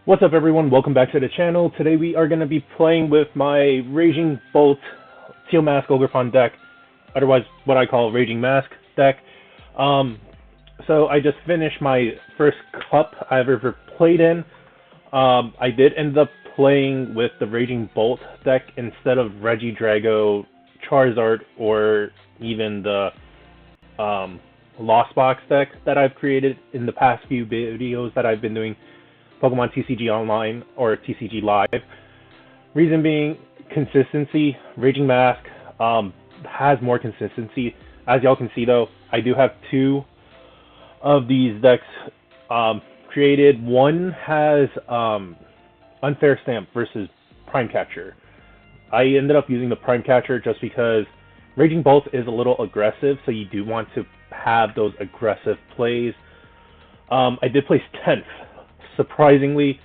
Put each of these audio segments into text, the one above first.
What's up everyone, welcome back to the channel. Today we are going to be playing with my Raging Bolt Teal Mask Ogerpon deck, otherwise what I call Raging Mask deck. So I just finished my first cup I've ever played in. I did end up playing with the Raging Bolt deck instead of Regidrago, Charizard, or even the Lost Box deck that I've created in the past few videos that I've been doing Pokemon TCG Online or TCG Live. Reason being, consistency. Raging Mask has more consistency. As y'all can see though, I do have two of these decks created. One has Unfair Stamp versus Prime Catcher. I ended up using the Prime Catcher just because Raging Bolt is a little aggressive, so you do want to have those aggressive plays. I did place 10th. Surprisingly,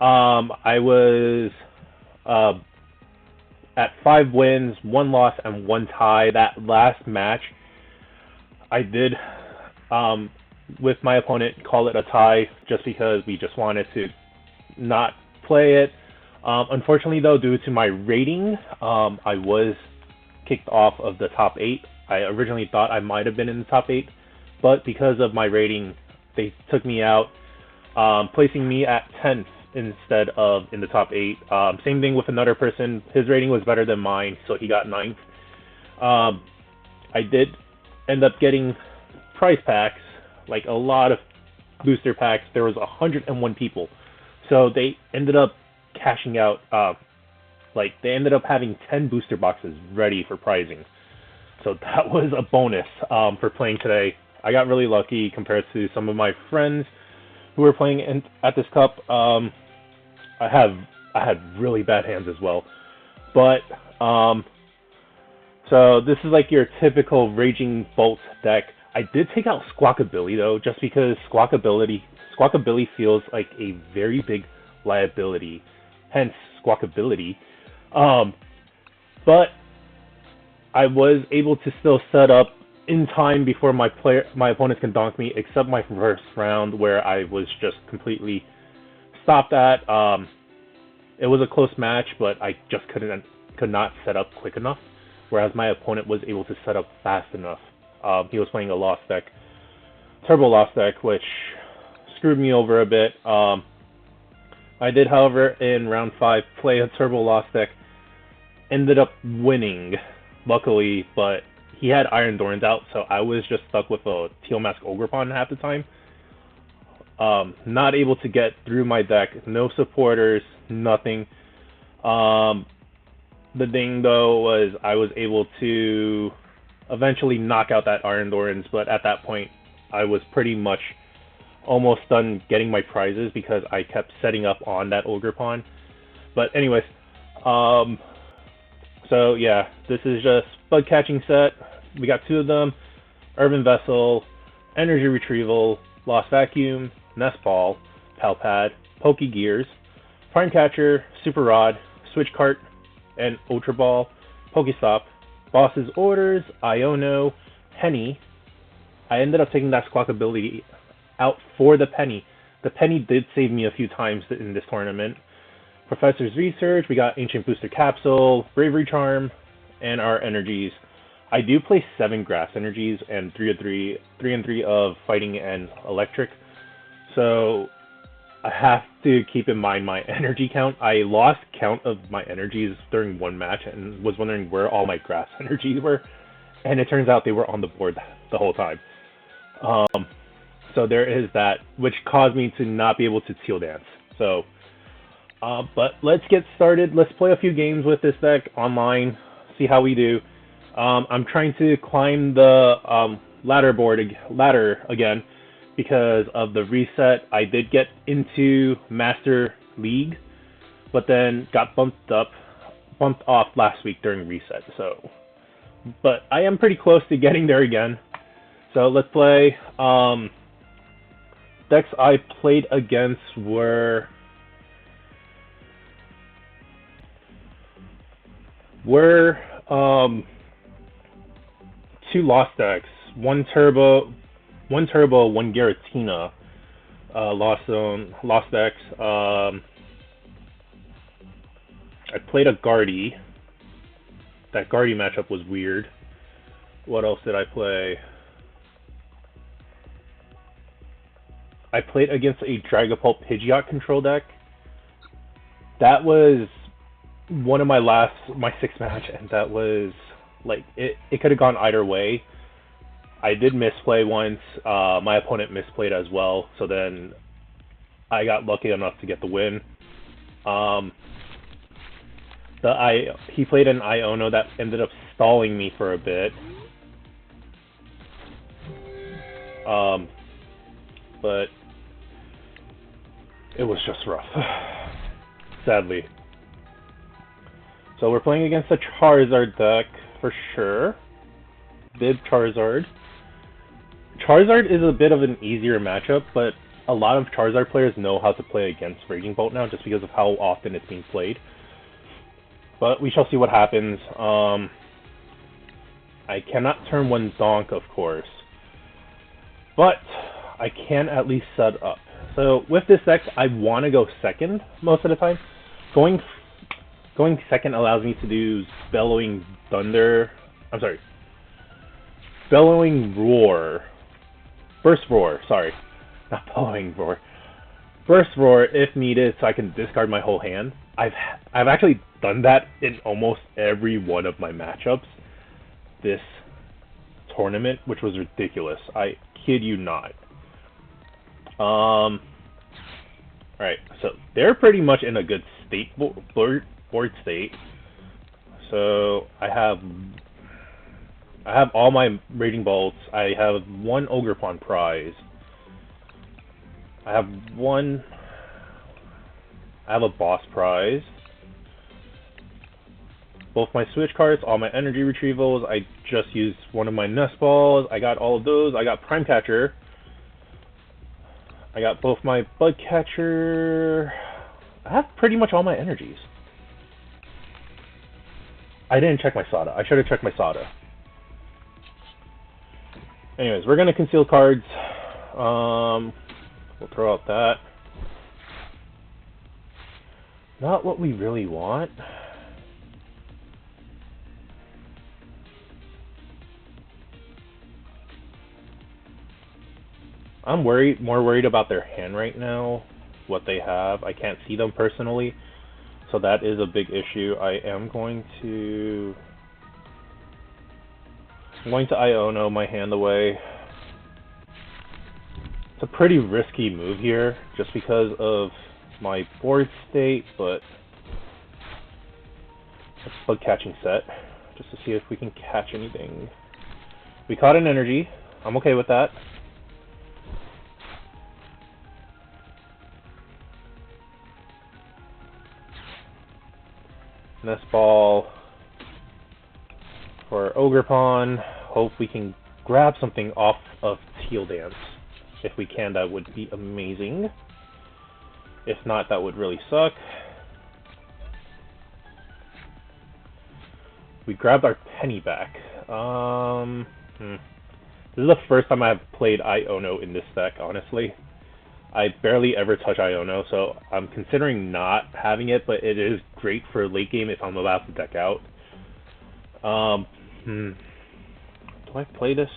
I was at 5 wins, 1 loss, and 1 tie. That last match, I did, with my opponent, call it a tie just because we just wanted to not play it. Unfortunately, though, due to my rating, I was kicked off of the top 8. I originally thought I might have been in the top 8, but because of my rating, they took me out. Placing me at 10th instead of in the top 8. Same thing with another person. His rating was better than mine, so he got 9th. I did end up getting prize packs, like a lot of booster packs. There was 101 people, so they ended up cashing out. They ended up having 10 booster boxes ready for prizing. So that was a bonus for playing today. I got really lucky compared to some of my friends who were playing at this cup. I had really bad hands as well, but so this is like your typical Raging Bolt deck. I did take out Squawkabilly though, just because Squawkabilly feels like a very big liability, hence Squawkability. But I was able to still set up in time before my opponents can donk me, except my first round where I was just completely stopped at. It was a close match, but I just could not set up quick enough, whereas my opponent was able to set up fast enough. He was playing a Lost deck, Turbo Lost deck, which screwed me over a bit. I did, however, in round 5 play a Turbo Lost deck, ended up winning, luckily, but he had Iron Thorns out, so I was just stuck with a Teal Mask Ogerpon half the time. Not able to get through my deck, no supporters, nothing. The thing though was I was able to eventually knock out that Iron Thorns, but at that point I was pretty much almost done getting my prizes because I kept setting up on that Ogerpon. But anyways, so yeah, this is just bug catching set. We got 2 of them: Urban Vessel, Energy Retrieval, Lost Vacuum, Nest Ball, Palpad, Pokegears, Prime Catcher, Super Rod, Switch Cart, and Ultra Ball, Pokestop, Boss's Orders, Iono, Penny. I ended up taking that Squawkabilly out for the Penny. The Penny did save me a few times in this tournament. Professor's Research, we got Ancient Booster Capsule, Bravery Charm, and our energies. I do play 7 Grass energies and 3 and 3 of Fighting and Electric. So I have to keep in mind my energy count. I lost count of my energies during one match and was wondering where all my Grass energies were. And it turns out they were on the board the whole time. So there is that, which caused me to not be able to Teal Dance. So but let's get started. Let's play a few games with this deck online, see how we do. I'm trying to climb the ladder again because of the reset. I did get into Master League, but then got bumped off last week during reset. So, but I am pretty close to getting there again. So let's play. Decks I played against were 2 Lost decks, one Turbo, one Giratina. Lost Zone, Lost X. I played a Guardy. That Guardy matchup was weird. What else did I play? I played against a Dragapult Pidgeot control deck. That was one of my sixth match, and that was like it could have gone either way. I did misplay once. My opponent misplayed as well, so then I got lucky enough to get the win. He played an Iono that ended up stalling me for a bit. But it was just rough, sadly. So we're playing against a Charizard deck for sure. Bib Charizard. Charizard is a bit of an easier matchup, but a lot of Charizard players know how to play against Raging Bolt now just because of how often it's being played. But we shall see what happens. I cannot turn one Donk, of course. But I can at least set up. So with this deck, I want to go second most of the time. Going second allows me to do Bellowing Thunder. I'm sorry. Bellowing Roar. Burst Roar, sorry. Not Bellowing Roar. Burst Roar if needed so I can discard my whole hand. I've actually done that in almost every one of my matchups this tournament, which was ridiculous. I kid you not. Alright, so they're pretty much in a good state, board state. So I have all my Raging Bolts. I have one Ogerpon prize. I have a boss prize. Both my switch cards, all my energy retrievals. I just used one of my nest balls. I got all of those. I got Prime Catcher. I got both my Bug Catcher. I have pretty much all my energies. I didn't check my Sada. I should have checked my Sada. Anyways, we're gonna conceal cards. We'll throw out that. Not what we really want. I'm more worried about their hand right now, what they have. I can't see them personally, so that is a big issue. I'm going to Iono my hand away. It's a pretty risky move here, just because of my board state, but let's bug catching set, just to see if we can catch anything. We caught an energy. I'm okay with that. Nest Ball for Ogerpon. Hope we can grab something off of Teal Dance. If we can, that would be amazing. If not, that would really suck. We grabbed our penny back. This is the first time I've played Iono in this deck, honestly. I barely ever touch Iono, so I'm considering not having it, but it is great for late game if I'm about to deck out. Do I play this?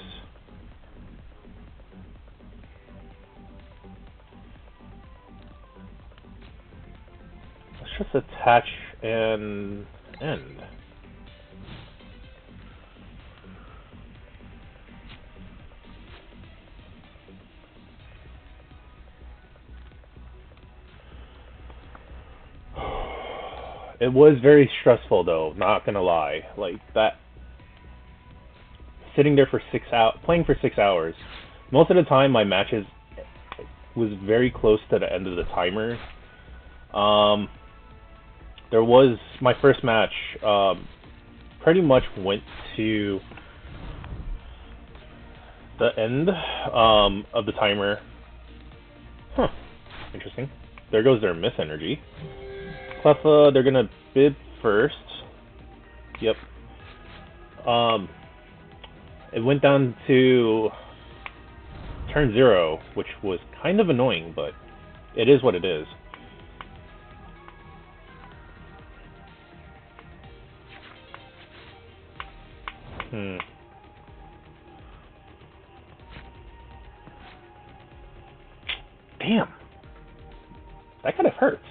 Let's just attach and end. It was very stressful though, not gonna lie. Like that, sitting there for 6 hours, playing for 6 hours. Most of the time, my matches was very close to the end of the timer. There was my first match. Pretty much went to the end of the timer. Huh. Interesting. There goes their Miss Energy. Cleffa, they're gonna bid first. Yep. It went down to turn 0, which was kind of annoying, but it is what it is. Damn. That kind of hurts.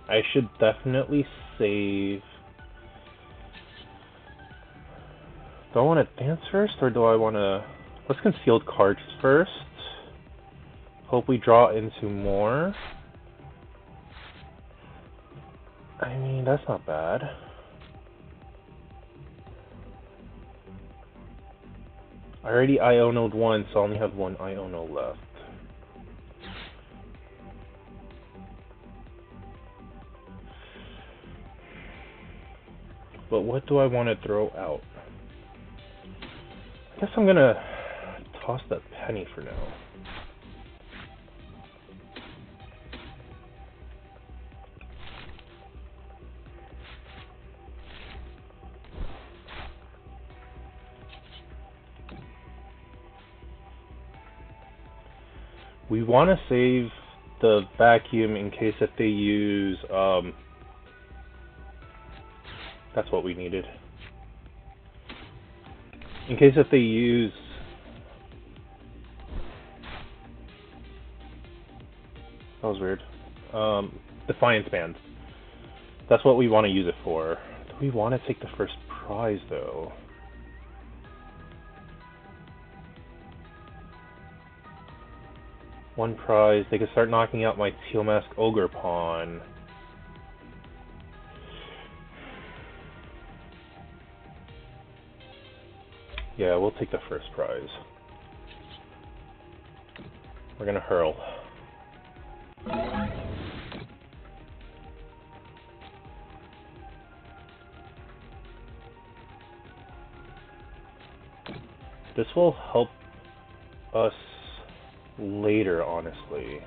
I should definitely save. Do I want to dance first, or do I want to... Let's concealed cards first. Hope we draw into more. I mean, that's not bad. I already Iono'd one, so I only have one Iono left. But what do I want to throw out? I guess I'm gonna toss that penny for now. We want to save the vacuum in case if they use, that's what we needed. In case if they use, that was weird, Defiance Band. That's what we want to use it for. Do we want to take the first prize, though? One prize. They can start knocking out my Teal Mask Ogerpon. Yeah, we'll take the first prize. We're gonna hurl. This will help us later, honestly.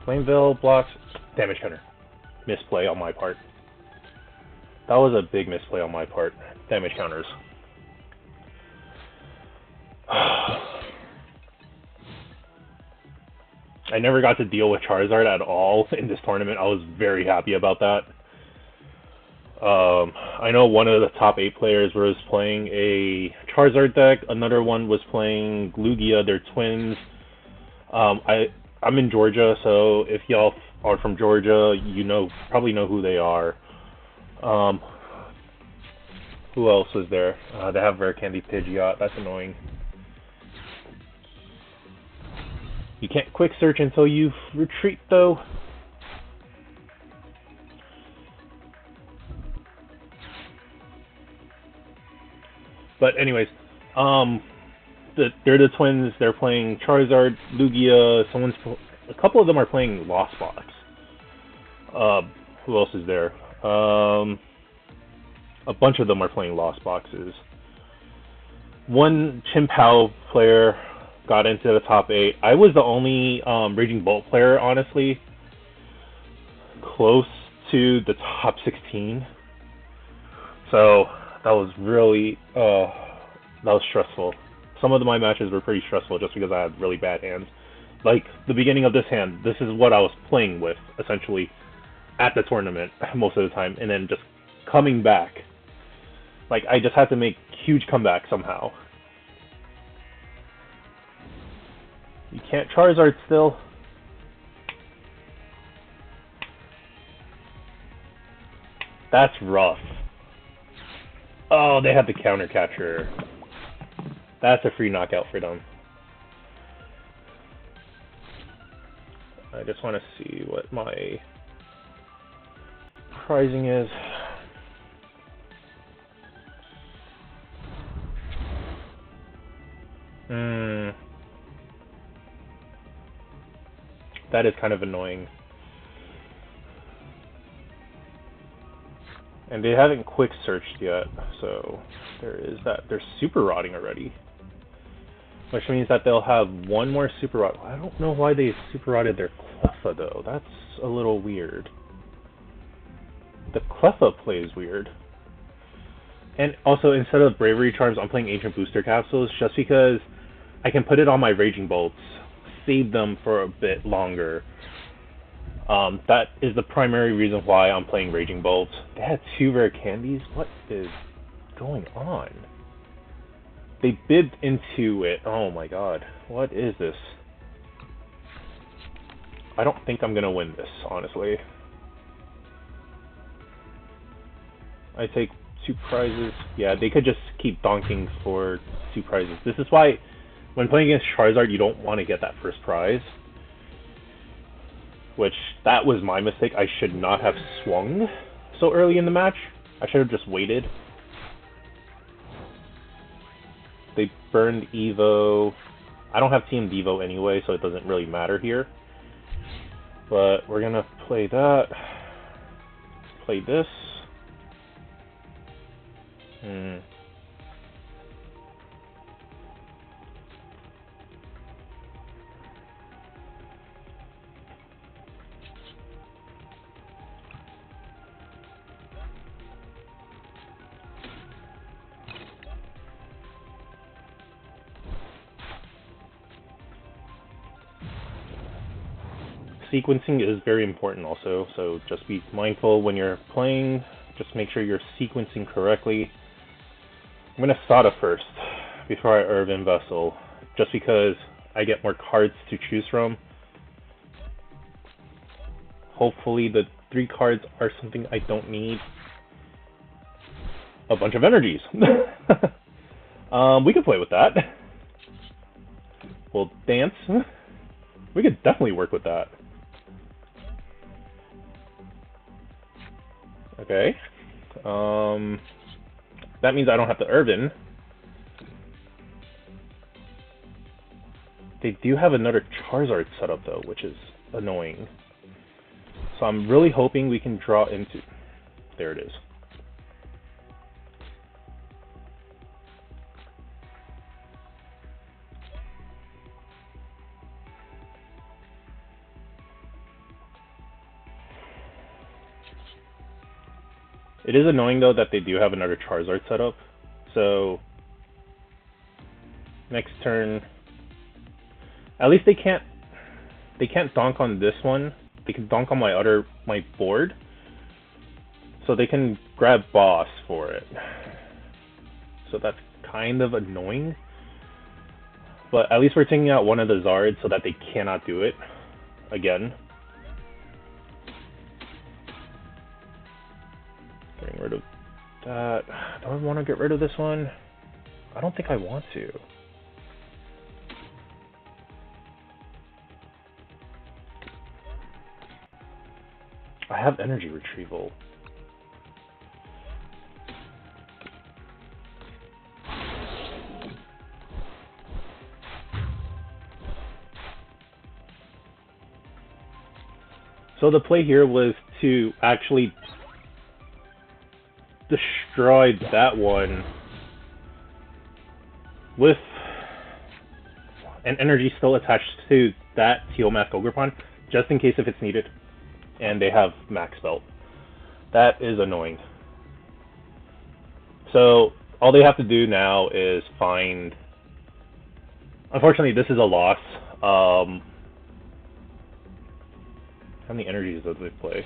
Flameville blocks. Damage counter. Misplay on my part. That was a big misplay on my part. Damage counters. I never got to deal with Charizard at all in this tournament. I was very happy about that. I know one of the top 8 players was playing a Charizard deck. Another one was playing Lugia. They're twins. I'm in Georgia, so if y'all are from Georgia, you probably know who they are. Who else was there? They have Rare Candy Pidgeot. That's annoying. You can't quick search until you retreat, though. But anyways, they're the twins. They're playing Charizard, Lugia. A couple of them are playing Lost Box. Who else is there? A bunch of them are playing Lost Boxes. One Chimpao player got into the top 8. I was the only Raging Bolt player, honestly, close to the top 16. So that was really, that was stressful. Some of my matches were pretty stressful just because I had really bad hands. Like, the beginning of this hand, this is what I was playing with, essentially, at the tournament, most of the time, and then just coming back. Like, I just had to make huge comebacks somehow. You can't Charizard still. That's rough. Oh, they had the counter catcher. That's a free knockout for them. I just want to see what my pricing is. That is kind of annoying. And they haven't quick searched yet, so there is that. They're super rotting already. Which means that they'll have one more super rot. I don't know why they super rotted their Cleffa though. That's a little weird. The Cleffa play is weird. And also, instead of Bravery Charms, I'm playing Ancient Booster Capsules just because I can put it on my Raging Bolts, save them for a bit longer. That is the primary reason why I'm playing Raging Bolts. They had 2 rare candies? What is going on? They bibbed into it. Oh my god. What is this? I don't think I'm gonna win this, honestly. I take 2 prizes. Yeah, they could just keep donking for 2 prizes. This is why, when playing against Charizard, you don't want to get that first prize. Which, that was my mistake. I should not have swung so early in the match. I should have just waited. They burned Evo. I don't have Team Devo anyway, so it doesn't really matter here. But we're gonna play that. Play this. Sequencing is very important also, so just be mindful when you're playing. Just make sure you're sequencing correctly. I'm going to Sada first before I Irvin Vessel, just because I get more cards to choose from. Hopefully the 3 cards are something I don't need. A bunch of energies. We could play with that. We'll dance. We could definitely work with that. Okay. That means I don't have to Irvin. They do have another Charizard set up though, which is annoying. So I'm really hoping we can draw into... There it is. It is annoying though that they do have another Charizard set up. So next turn, at least they can't donk on this one. They can donk on my board, so they can grab Boss for it. So that's kind of annoying. But at least we're taking out one of the Zards so that they cannot do it again. Getting rid of that. Do I want to get rid of this one? I don't think I want to. I have energy retrieval. So the play here was to actually destroy that one with an energy still attached to that Teal Mask Ogerpon, just in case if it's needed, and they have Max Belt. That is annoying. So all they have to do now is find... Unfortunately, this is a loss. How many energies does they play?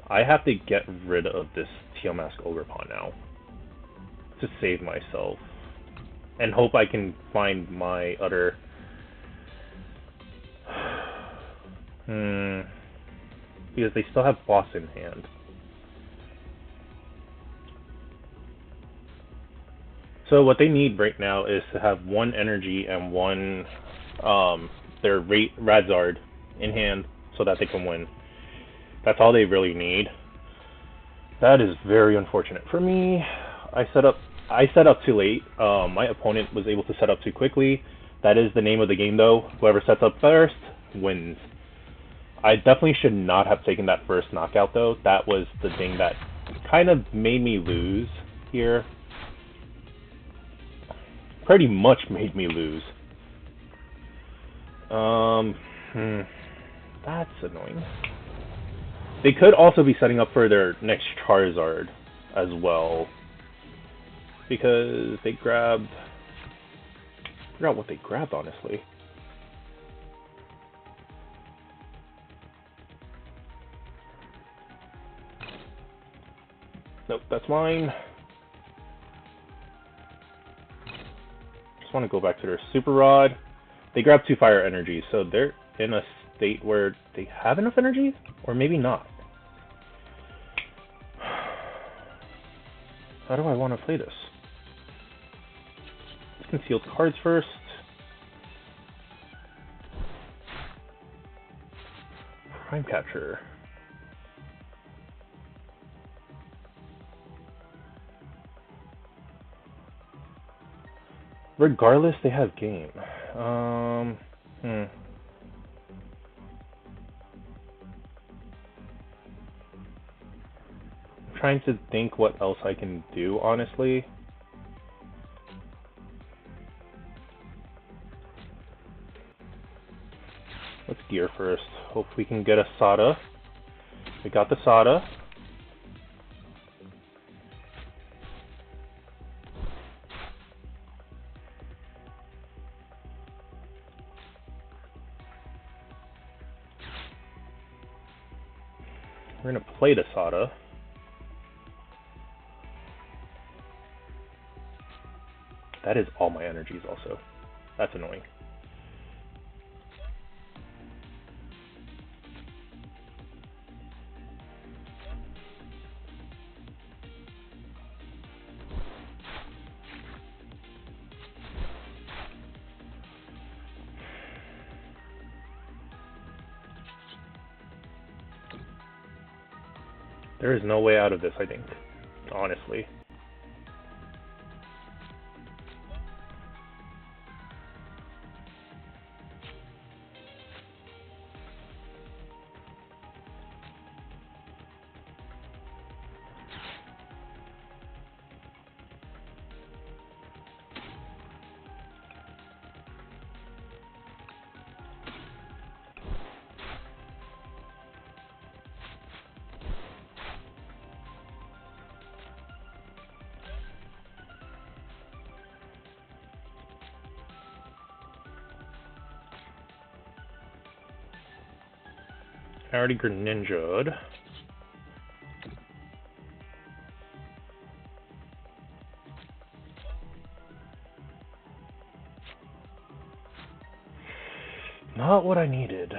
I have to get rid of this Teal Mask Ogerpon now to save myself and hope I can find my other... Because they still have Boss in hand. So what they need right now is to have one energy and one their Radzard in hand so that they can win. That's all they really need. That is very unfortunate for me. I set up too late. My opponent was able to set up too quickly. That is the name of the game though. Whoever sets up first wins. I definitely should not have taken that first knockout though. That was the thing that kind of made me lose here. Pretty much made me lose. That's annoying. They could also be setting up for their next Charizard as well. Because they grabbed... I forgot what they grabbed, honestly. Nope, that's mine. Just want to go back to their Super Rod. They grabbed 2 fire energies, so they're in a state where they have enough energy? Or maybe not. How do I want to play this? Concealed cards first. Prime Catcher. Regardless, they have game. I'm trying to think what else I can do, honestly. Let's gear first. Hope we can get a Sada. We got the Sada. We're gonna play the Sada. That is all my energies also. That's annoying. There is no way out of this, I think, honestly. I already Greninja'd. Not what I needed.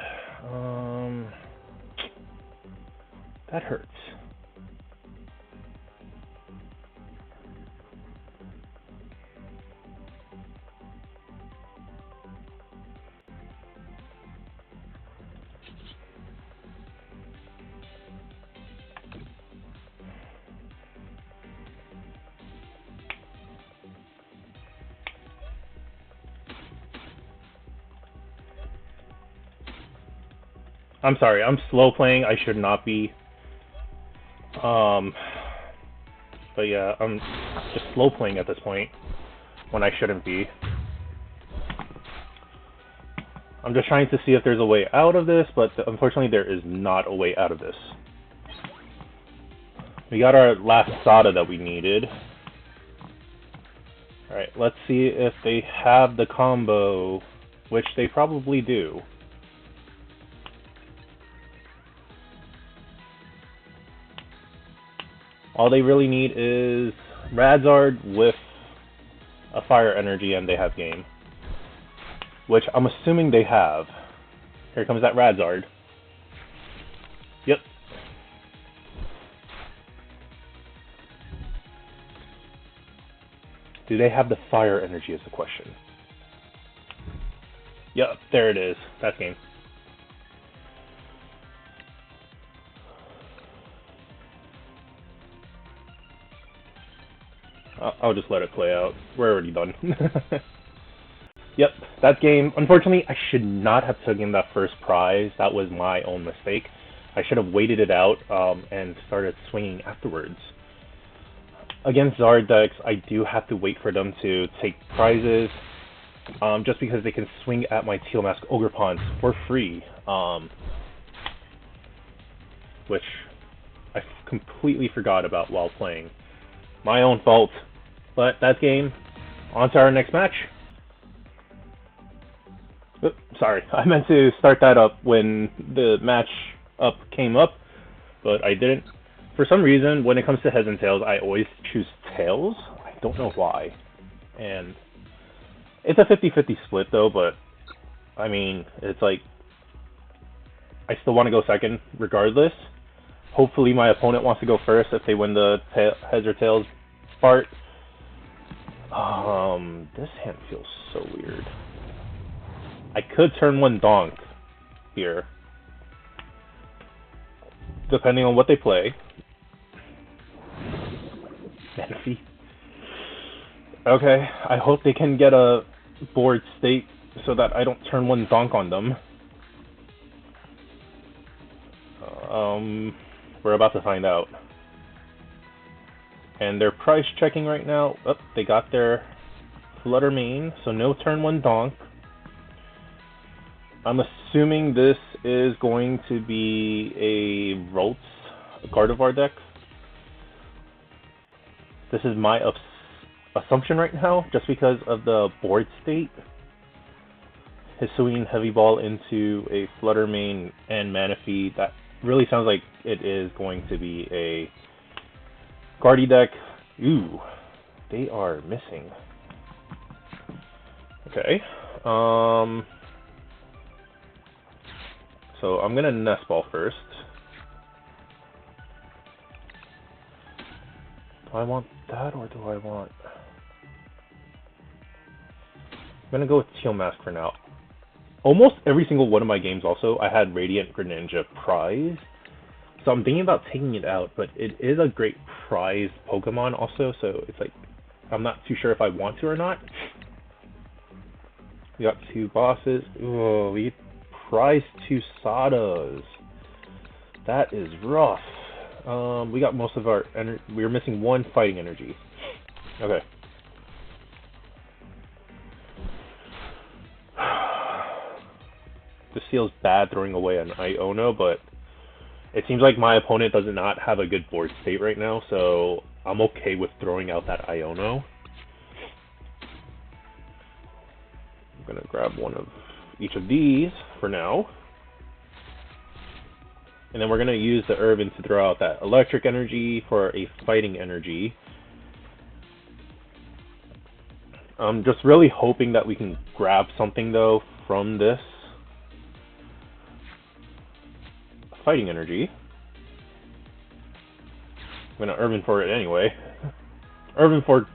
That hurts. I'm sorry, I'm slow playing. I should not be. But yeah, I'm just slow playing at this point when I shouldn't be. I'm just trying to see if there's a way out of this, but unfortunately there is not a way out of this. We got our last Sada that we needed. Alright, let's see if they have the combo, which they probably do. All they really need is Radzard with a fire energy and they have game. Which I'm assuming they have. Here comes that Radzard. Yep. Do they have the fire energy is the question. Yep, there it is. That's game. I'll just let it play out. We're already done. Yep, that's game. Unfortunately, I should not have taken that first prize. That was my own mistake. I should have waited it out and started swinging afterwards. against Zard decks, I do have to wait for them to take prizes, just because they can swing at my Teal Mask Ogerpons for free, which I completely forgot about while playing. My own fault, but that's game. On to our next match. Oops, sorry, I meant to start that up when the match up came up, but I didn't. For some reason, when it comes to heads and tails, I always choose tails. I don't know why. And it's a 50-50 split though, but I mean, it's like, I still want to go second regardless. Hopefully my opponent wants to go first if they win the heads or tails part. This hand feels so weird. I could turn one donk here, depending on what they play. Manaphy. Okay, I hope they can get a board state so that I don't turn one donk on them. We're about to find out. And they're price checking right now. Oh, they got their Flutter Mane, so no turn one donk. I'm assuming this is going to be a Ralts Gardevoir deck. This is my assumption right now, just because of the board state. Hisuian Heavy Ball into a Flutter Mane and Manaphy. That really sounds like it is going to be a Guardy deck. Ooh, they are missing. Okay. So I'm gonna Nest Ball first. Do I want that or do I want... I'm gonna go with Teal Mask for now. Almost every single one of my games also, I had Radiant Greninja prize. So I'm thinking about taking it out, but it is a great prized Pokemon also, so it's like, I'm not too sure if I want to or not. We got two bosses. Oh, we prized two Sadas. That is rough. We got most of our energy. We were missing one fighting energy. Okay. This feels bad throwing away an Iono, but it seems like my opponent does not have a good board state right now, so I'm okay with throwing out that Iono. I'm gonna grab one of each of these for now. And then we're gonna use the Irvin to throw out that electric energy for a fighting energy. I'm just really hoping that we can grab something though from this fighting energy. I'm gonna Irvin for it anyway. Irvin for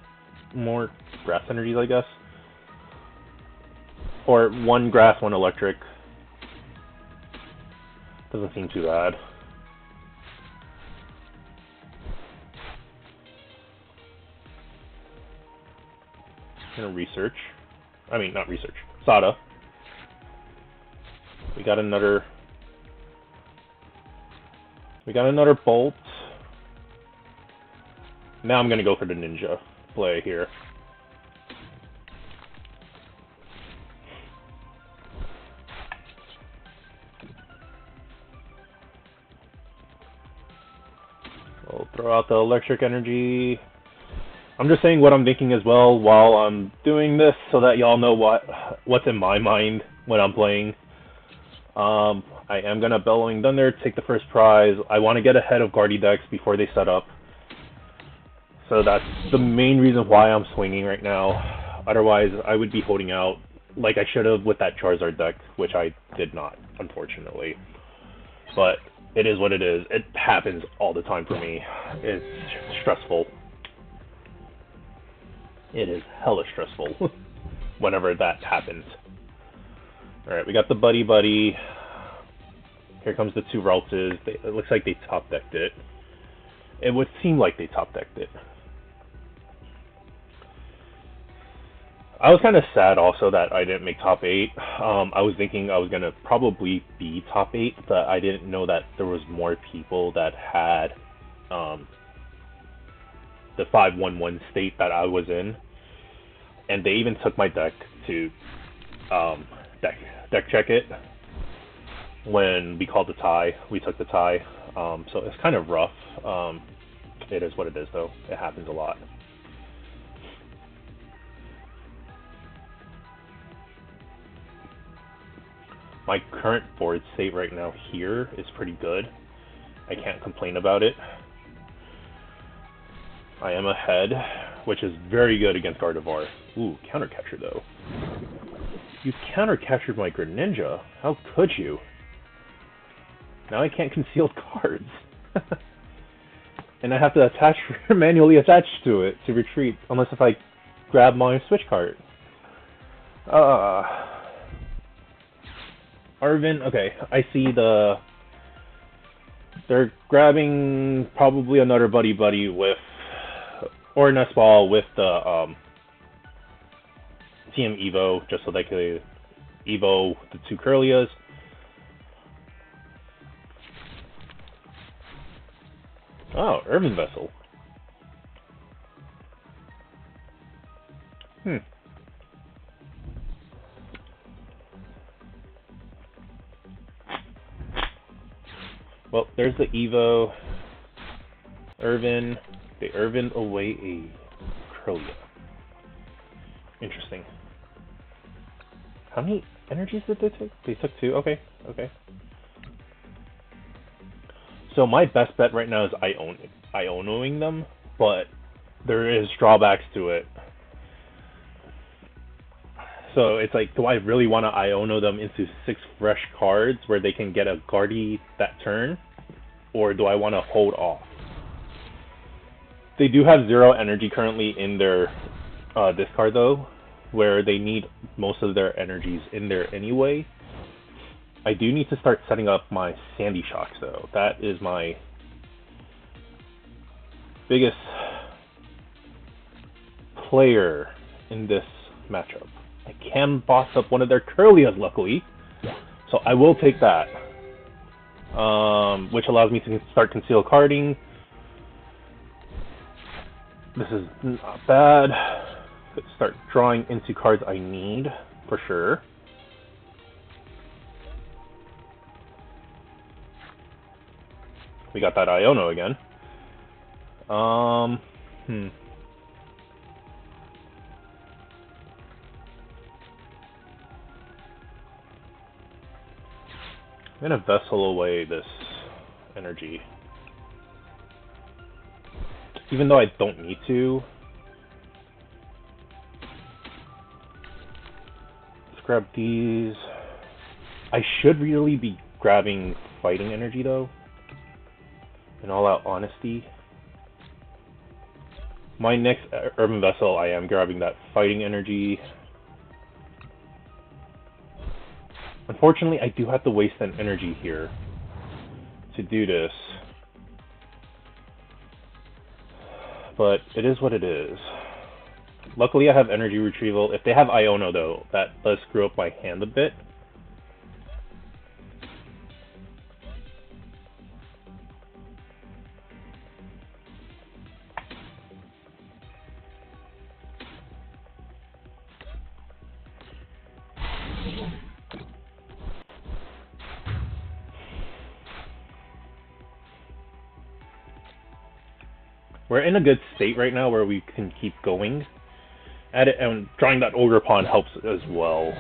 more grass energies, I guess. Or one grass, one electric. Doesn't seem too bad. I'm gonna research. I mean, not research. Sada. We got another Bolt. Now I'm gonna go for the Ninja play here. We'll throw out the electric energy. I'm just saying what I'm thinking as well while I'm doing this, so that y'all know what's in my mind when I'm playing. I am gonna Bellowing Thunder, take the first prize. I want to get ahead of Guardy decks before they set up. So that's the main reason why I'm swinging right now. Otherwise, I would be holding out like I should have with that Charizard deck, which I did not, unfortunately. But it is what it is. It happens all the time for me. It's stressful. It is hella stressful whenever that happens. Alright, we got the Buddy. Here comes the two Raltses. It looks like they top decked it. It would seem like they top decked it. I was kind of sad also that I didn't make top 8. I was thinking I was going to probably be top 8, but I didn't know that there was more people that had the 5-1-1 state that I was in, and they even took my deck to deck check it when we called the tie. We took the tie, so it's kind of rough. It is what it is, though. It happens a lot. My current board state right now here is pretty good. I can't complain about it. I am ahead, which is very good against Gardevoir. Ooh, counter capture though. You counter captured my Greninja. How could you? Now I can't conceal cards. And I have to manually attach to it to retreat, unless if I grab my switch card. Arvin, okay, I see they're grabbing probably another buddy with, or Nestball with the TM Evo, just so they could Evo the two Curlias. Oh, Urban Vessel. Well, there's the Evo. Irvin. They Irvin away a Curlia. Interesting. How many energies did they take? They took 2. Okay, okay. So my best bet right now is Ionoing them, but there is drawbacks to it. So it's like, do I really want to Iono them into 6 fresh cards where they can get a Guardy that turn? Or do I want to hold off? They do have 0 energy currently in their discard though, where they need most of their energies in there anyway. I do need to start setting up my Sandy Shocks though. That is my biggest player in this matchup. I can boss up one of their Curlias, luckily, so I will take that, which allows me to start conceal carding. This is not bad. Start drawing into cards I need, for sure. We got that Iono again. I'm gonna Vessel away this energy. Even though I don't need to. Let's grab these. I should really be grabbing fighting energy though. In all out honesty. My next Urban Vessel, I am grabbing that fighting energy. Unfortunately, I do have to waste an energy here to do this. But it is what it is. Luckily, I have energy retrieval. If they have Iono, though, that does screw up my hand a bit. We're in a good state right now where we can keep going at it, and drawing that Ogerpon helps as well.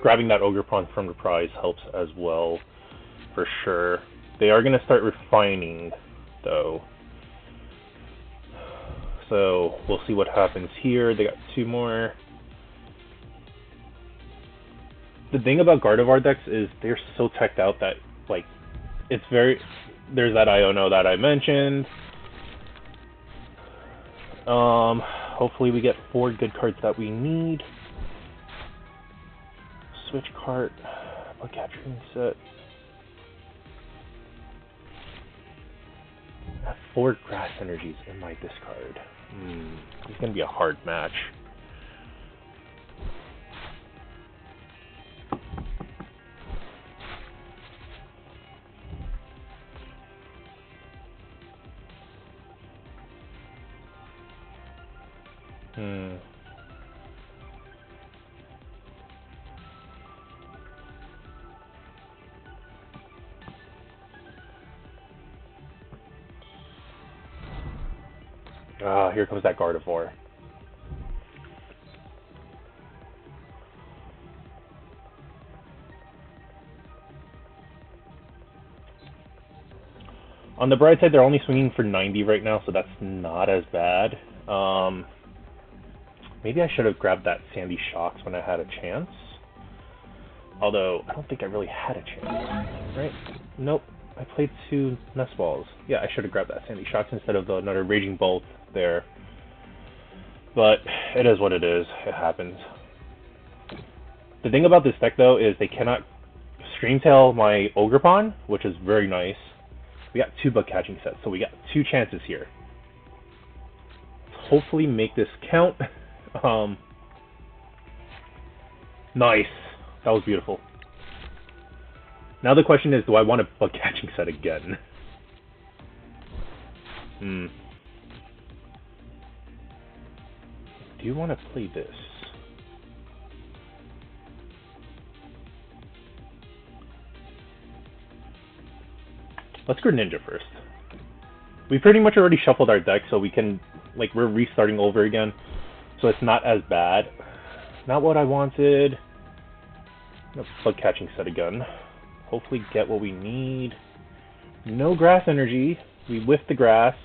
Grabbing that Ogerpon from the prize helps as well, for sure. They are going to start refining, though. So we'll see what happens here. They got 2 more. The thing about Gardevoir decks is they're so teched out that, like, it's very... There's that Iono that I mentioned. Hopefully we get 4 good cards that we need. Switch card, a capturing set. I have 4 grass energies in my discard. It's gonna be a hard match. Hmm. Ah, here comes that Gardevoir. On the bright side, they're only swinging for 90 right now, so that's not as bad. Maybe I should have grabbed that Sandy Shocks when I had a chance. Although, I don't think I really had a chance, right? Nope. I played 2 Nest Balls. Yeah, I should have grabbed that Sandy Shocks instead of another Raging Bolt there. But, it is what it is. It happens. The thing about this deck, though, is they cannot Stream Tail my Ogerpon, which is very nice. We got 2 bug catching sets, so we got 2 chances here. Let's hopefully make this count. Nice. That was beautiful. Now the question is, do I want a bug catching set again? Do you want to play this? Let's go Ninja first. We pretty much already shuffled our deck, so we can, like, we're restarting over again. So it's not as bad. Not what I wanted. Bug catching set again. Hopefully get what we need. No grass energy. We whiffed the grass.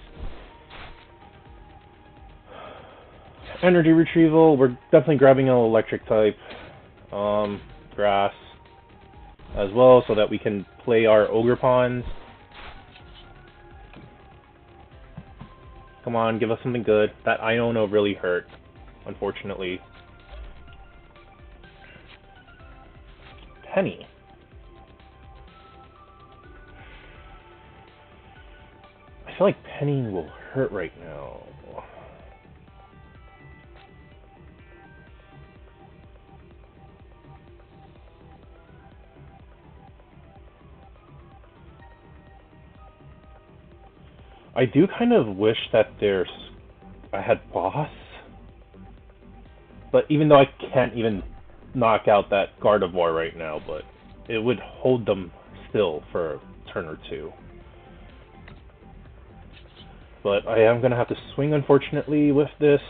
Energy retrieval. We're definitely grabbing an electric type. Grass as well, so that we can play our Ogerpons. Come on, give us something good. That Iono really hurt, unfortunately. Penny. I feel like Penny will hurt right now. I do kind of wish that I had Boss. But even though I can't even knock out that Gardevoir right now, but it would hold them still for a turn or 2. But I am going to have to swing, unfortunately, with this.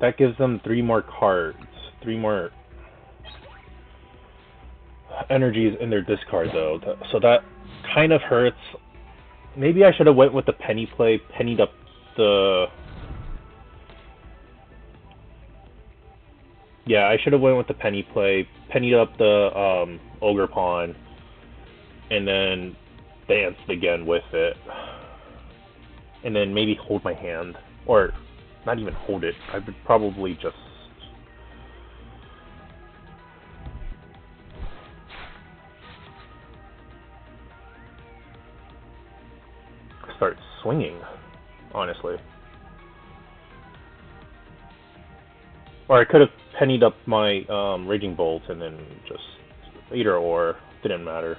That gives them 3 more cards. 3 more energies in their discard, though. So that kind of hurts. Maybe I should have went with the Penny play, pennied up the... Yeah, I should have went with the Penny play, pennied up the Ogerpon, and then danced again with it. And then maybe hold my hand. Or not even hold it. I would probably just... start swinging, honestly. Or I could have pennied up my Raging Bolt and then just either or, didn't matter.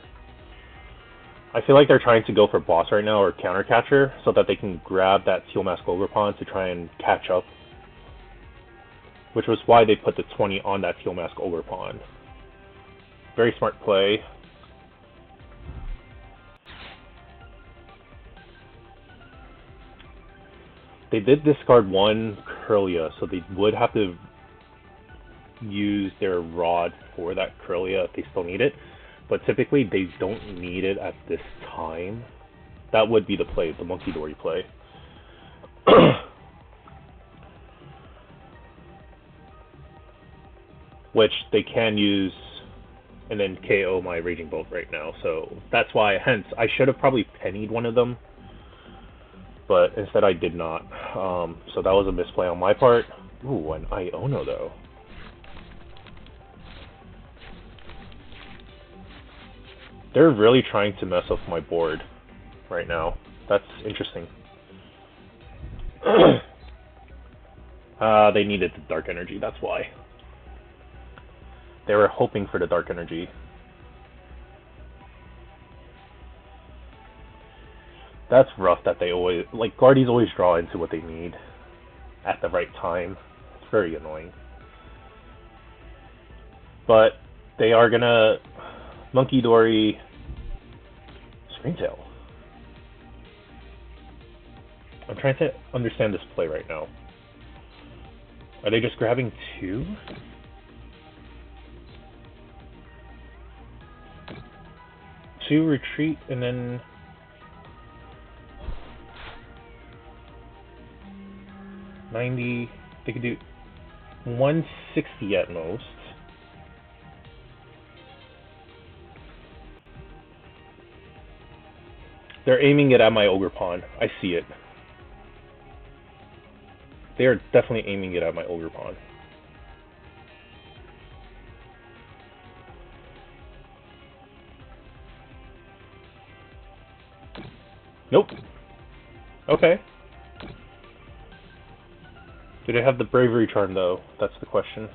I feel like they're trying to go for Boss right now or Counter Catcher so that they can grab that Teal Mask Ogerpon to try and catch up. Which was why they put the 20 on that Teal Mask Ogerpon. Very smart play. They did discard 1 Kirlia, so they would have to use their Rod for that Kirlia if they still need it. But typically, they don't need it at this time. That would be the play, the Monkey Dory play. Which they can use and then KO my Raging Bolt right now. So that's why, hence, I should have probably pennied one of them. But instead I did not. So that was a misplay on my part. Ooh, an Iono though. They're really trying to mess up my board right now. That's interesting. They needed the Dark Energy, that's why. They were hoping for the Dark Energy. That's rough that they always, like, Guardians always draw into what they need at the right time. It's very annoying. But they are gonna Monkey Dory Screamtail. I'm trying to understand this play right now. Are they just grabbing 2? Two retreat and then 90. They could do 160 at most. They're aiming it at my Ogerpon. I see it. They are definitely aiming it at my Ogerpon. Nope. Okay. Do they have the Bravery Charm, though? That's the question.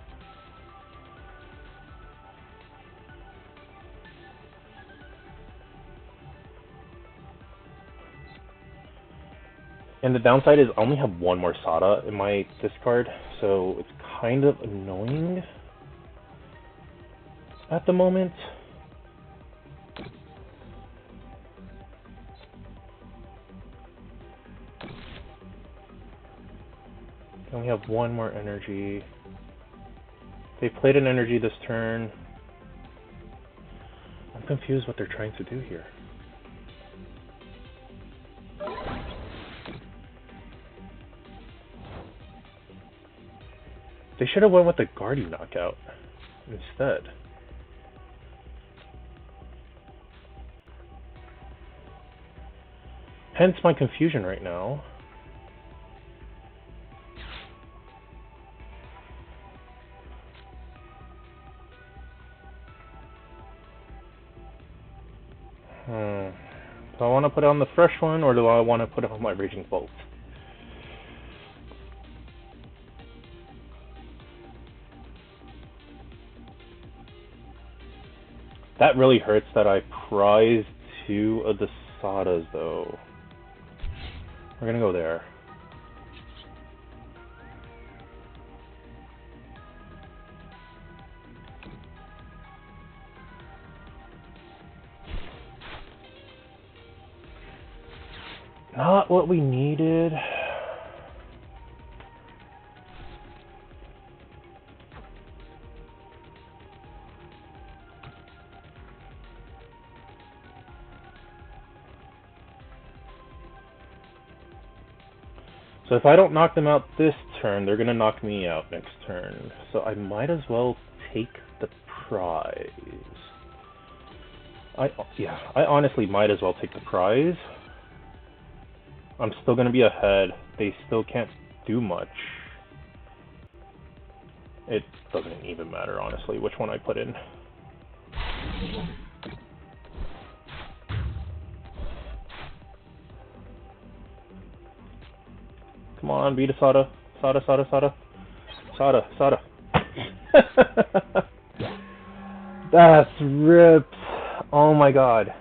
And the downside is I only have one more Sada in my discard, so it's kind of annoying at the moment. I only have one more energy. They played an energy this turn. I'm confused what they're trying to do here. They should have went with the Guardian knockout instead. Hence my confusion right now. Do I want to put it on the fresh one, or do I want to put it on my Raging Bolt? That really hurts that I prized 2 of the Sadas, though. We're gonna go there. Not what we needed. So if I don't knock them out this turn, they're gonna knock me out next turn. So I might as well take the prize. I honestly might as well take the prize. I'm still gonna be ahead. They still can't do much. It doesn't even matter, honestly, which one I put in. Come on, beat a Sada. Sada, Sada, Sada. Sada, Sada. That's ripped. Oh my god.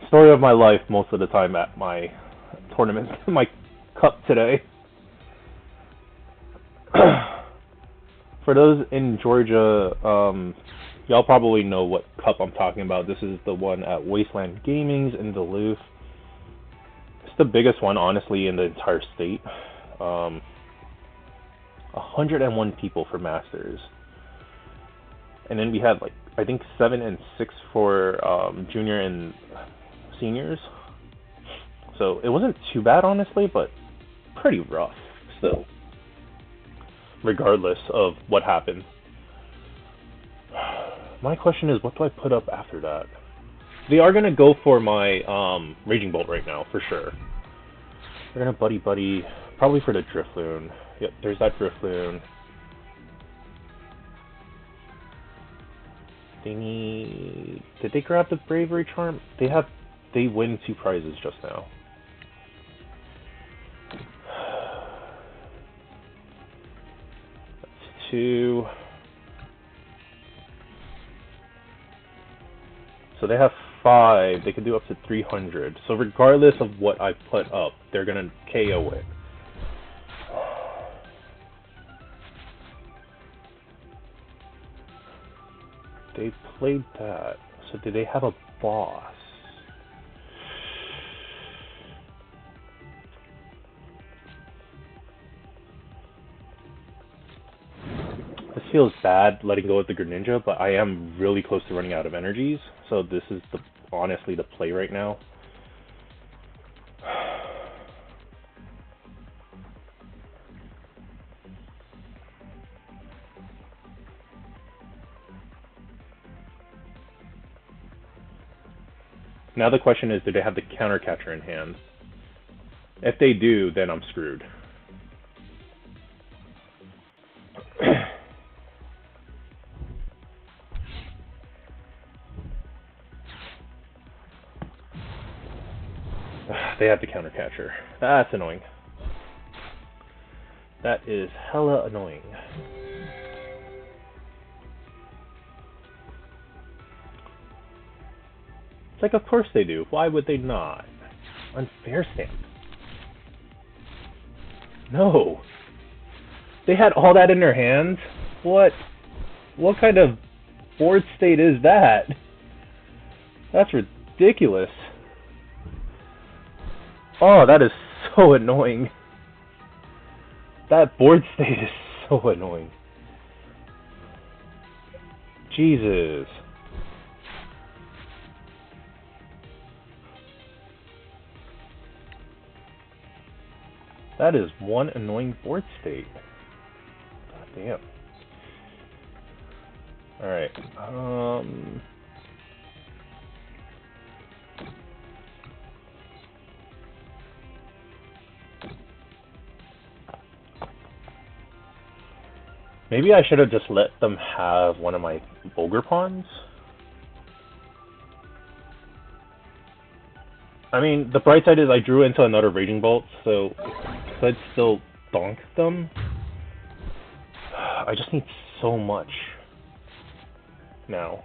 Story of my life most of the time at my tournament, my cup today. For those in Georgia, y'all probably know what cup I'm talking about. This is the one at Wasteland Gaming's in Duluth. It's the biggest one, honestly, in the entire state. 101 people for Masters. And then we had, like, I think 7 and 6 for junior and seniors. So it wasn't too bad, honestly, but pretty rough still, regardless of what happened. My question is, what do I put up after that? They are going to go for my Raging Bolt right now, for sure. They're going to buddy, probably for the Drifloon. Yep, there's that Drifloon. They need... Did they grab the Bravery Charm? They win 2 prizes just now. 2. So they have 5. They can do up to 300. So regardless of what I put up, they're gonna KO it. They played that. So do they have a boss? This feels bad letting go of the Greninja, but I am really close to running out of energies. So this is honestly the play right now. Now the question is, do they have the counter catcher in hand? If they do, then I'm screwed. They have the counter catcher. That's annoying. That is hella annoying. It's like, of course they do. Why would they not? Unfair stamp. No. They had all that in their hands? What kind of board state is that? That's ridiculous. Oh, that is so annoying. That board state is so annoying. Jesus. That is one annoying board state. God damn. Alright. Maybe I should have just let them have one of my Ogerpons. I mean, the bright side is I drew into another Raging Bolt, so I'd still donk them. I just need so much now.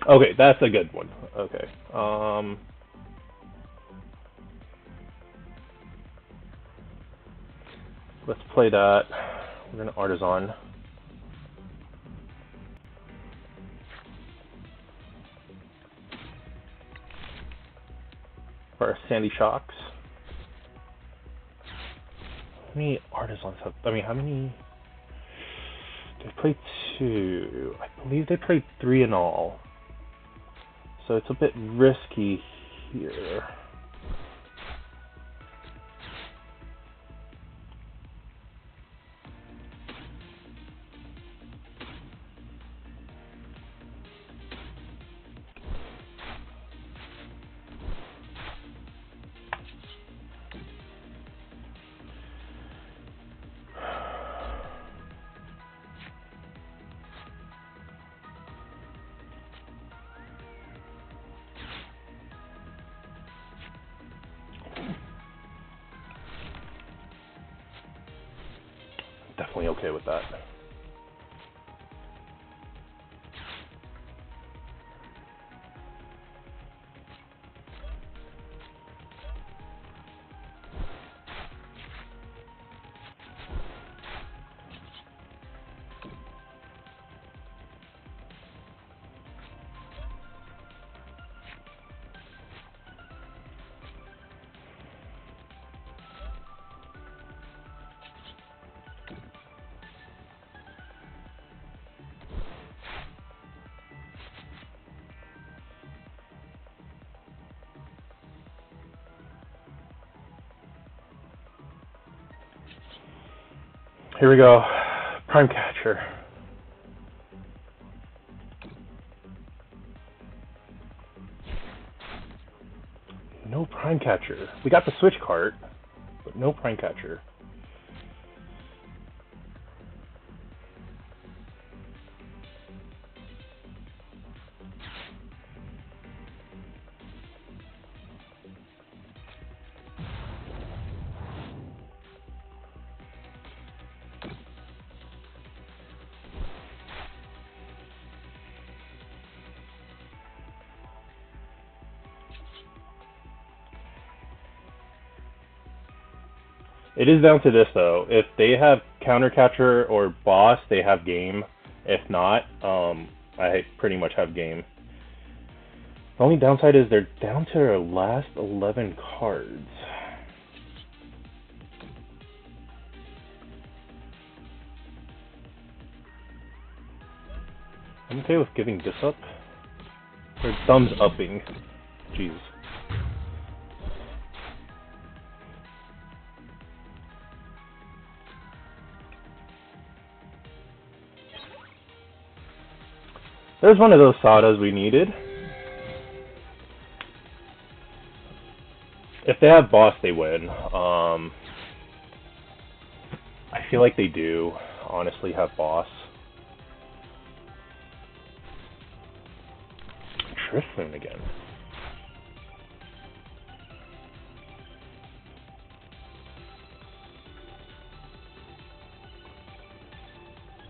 Okay, that's a good one. Okay. Let's play that. We're gonna Artisan. For our Sandy Shocks. How many Artisans have... I mean, how many... They played 2. I believe they played 3 in all. So it's a bit risky here. Definitely okay with that. Here we go. Prime Catcher. No Prime Catcher. We got the Switch cart, but no Prime Catcher. It is down to this though. If they have counter catcher or boss, they have game. If not, I pretty much have game. The only downside is they're down to their last 11 cards. I'm okay with giving this up. Or thumbs upping. Jeez. There's one of those Sadas we needed. If they have boss, they win. I feel like they do, honestly, have boss. Drifloon again.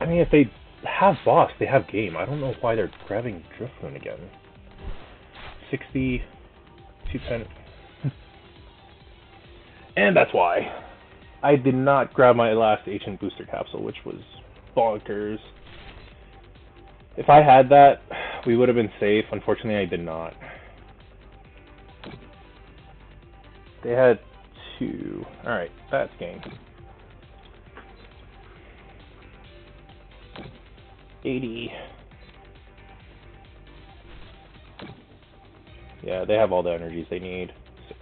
I mean, if they have boss, they have game. I don't know why they're grabbing Drifloon again. 60, 210. And that's why I did not grab my last Ancient Booster Capsule, which was bonkers. If I had that, we would have been safe. Unfortunately, I did not. They had 2. Alright, that's game. 80. Yeah, they have all the energies they need. 6.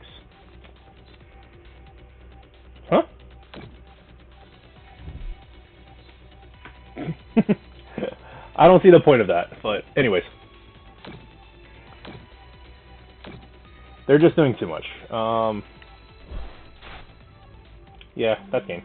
Huh? I don't see the point of that, but anyways. They're just doing too much. Yeah, that's game.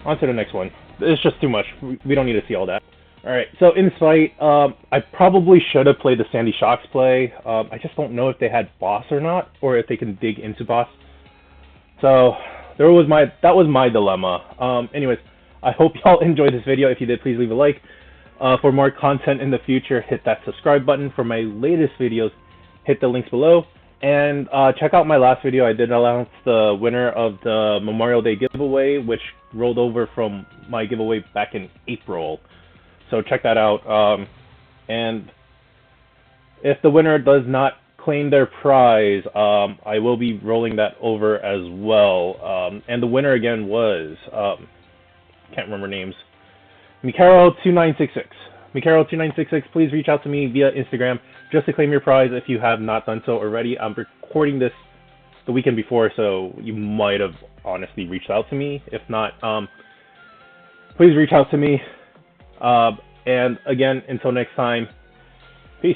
On to the next one. It's just too much. We don't need to see all that. Alright, so Insight, I probably should have played the Sandy Shocks play. I just don't know if they had boss or not, or if they can dig into boss. So that was my dilemma. Anyways, I hope y'all enjoyed this video. If you did, please leave a like. For more content in the future, hit that subscribe button. For my latest videos, hit the links below. And check out my last video. I did announce the winner of the Memorial Day giveaway, which rolled over from my giveaway back in April. So check that out. And if the winner does not claim their prize, I will be rolling that over as well. And the winner again was, can't remember names, Mikaro2966. Mikaro2966, please reach out to me via Instagram just to claim your prize if you have not done so already. I'm recording this the weekend before, so you might have honestly reached out to me. If not, please reach out to me. And again, until next time, peace.